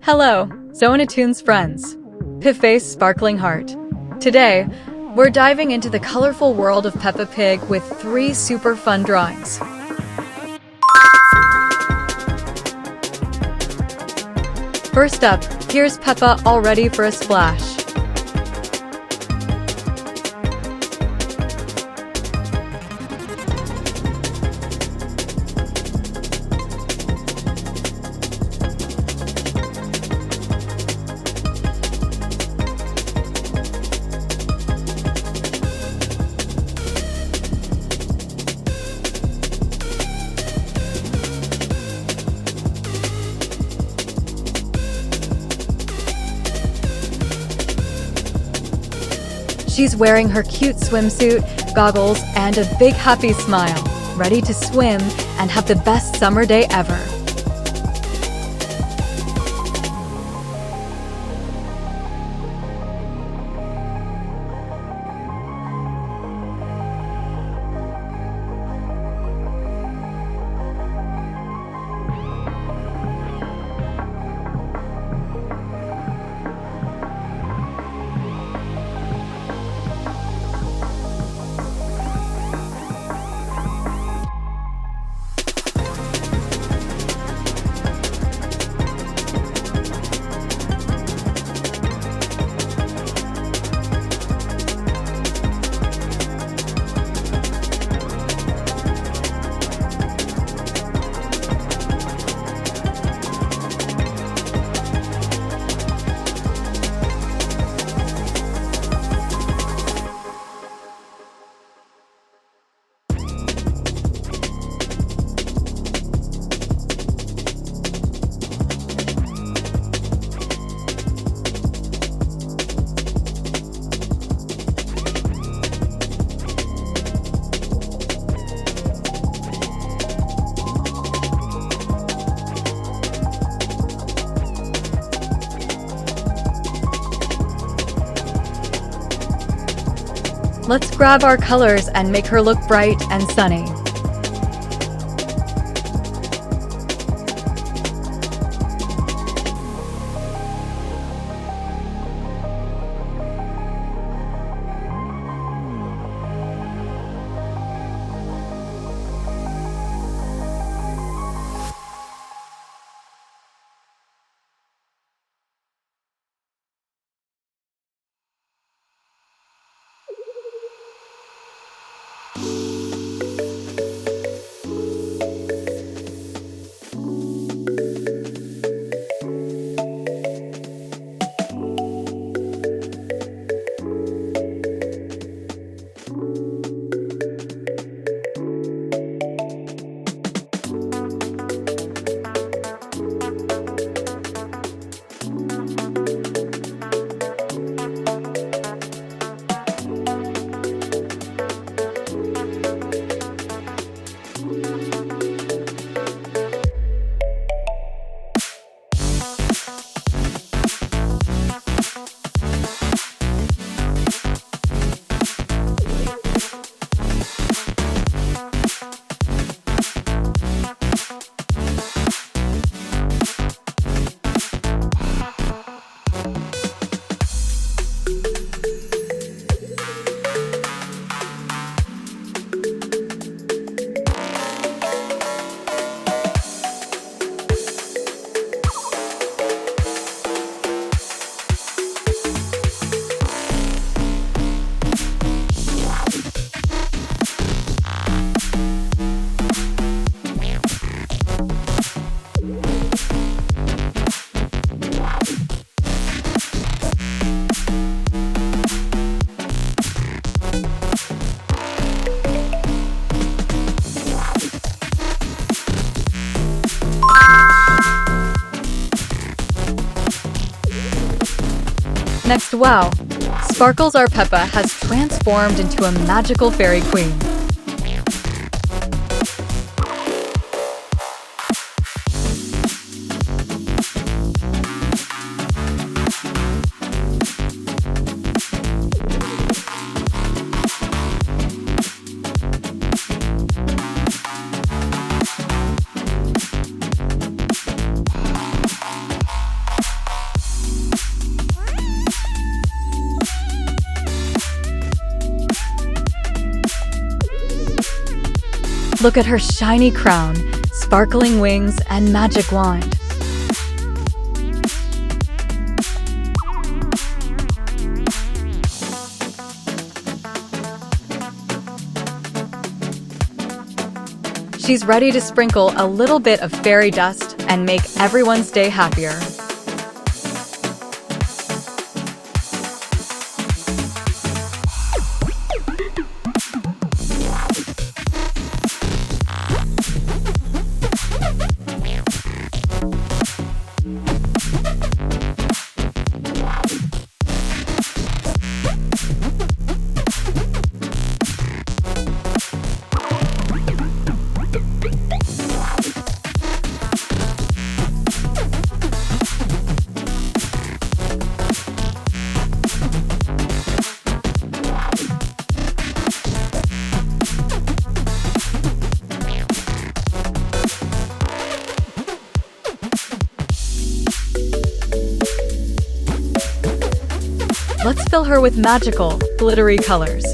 Hello, Zonatoon's friends. Pifface Sparkling Heart. Today, we're diving into the colorful world of Peppa Pig with 3 super fun drawings. First up, here's Peppa all ready for a splash. She's wearing her cute swimsuit, goggles, and a big happy smile, ready to swim and have the best summer day ever. Let's grab our colors and make her look bright and sunny. Next, wow! Sparkles, our Peppa has transformed into a magical fairy queen. Look at her shiny crown, sparkling wings, and magic wand. She's ready to sprinkle a little bit of fairy dust and make everyone's day happier. Let's fill her with magical, glittery colors.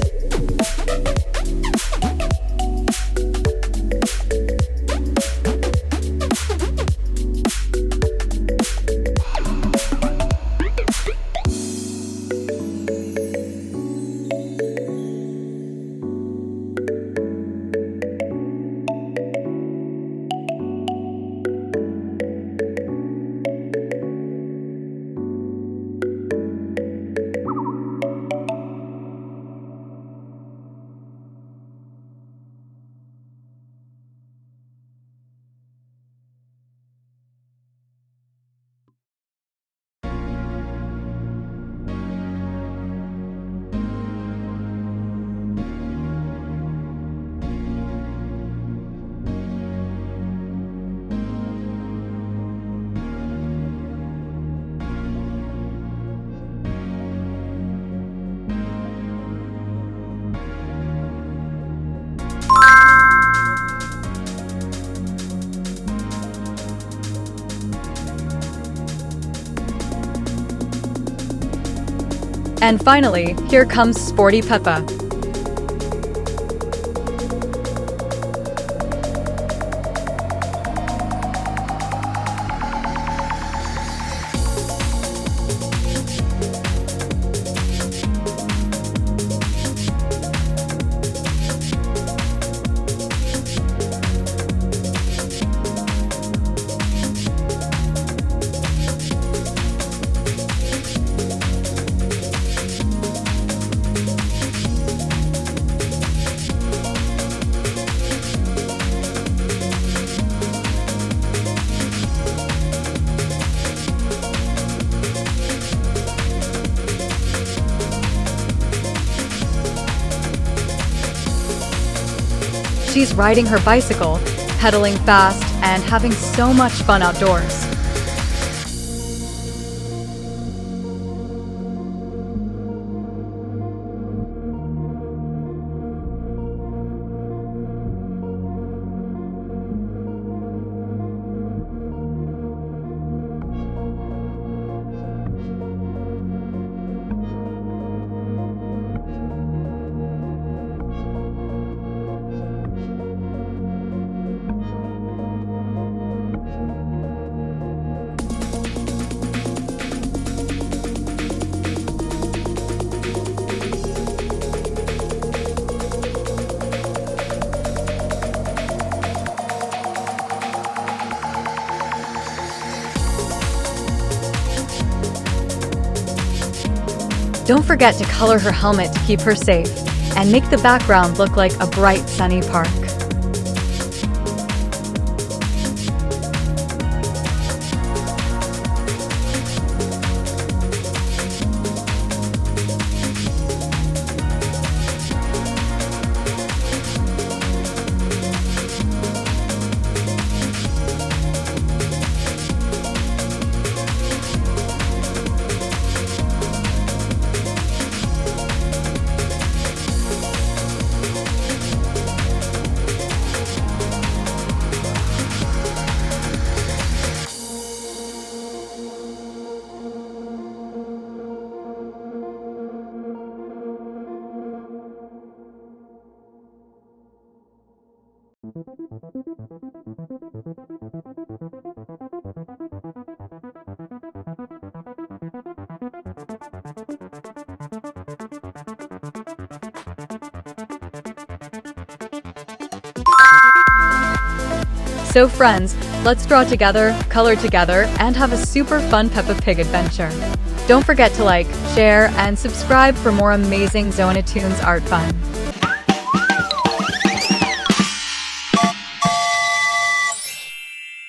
And finally, here comes Sporty Peppa. She's riding her bicycle, pedaling fast, and having so much fun outdoors. Don't forget to color her helmet to keep her safe, and make the background look like a bright, sunny park. So friends, let's draw together, color together, and have a super fun Peppa Pig adventure. Don't forget to like, share, and subscribe for more amazing Zona Tunes art fun.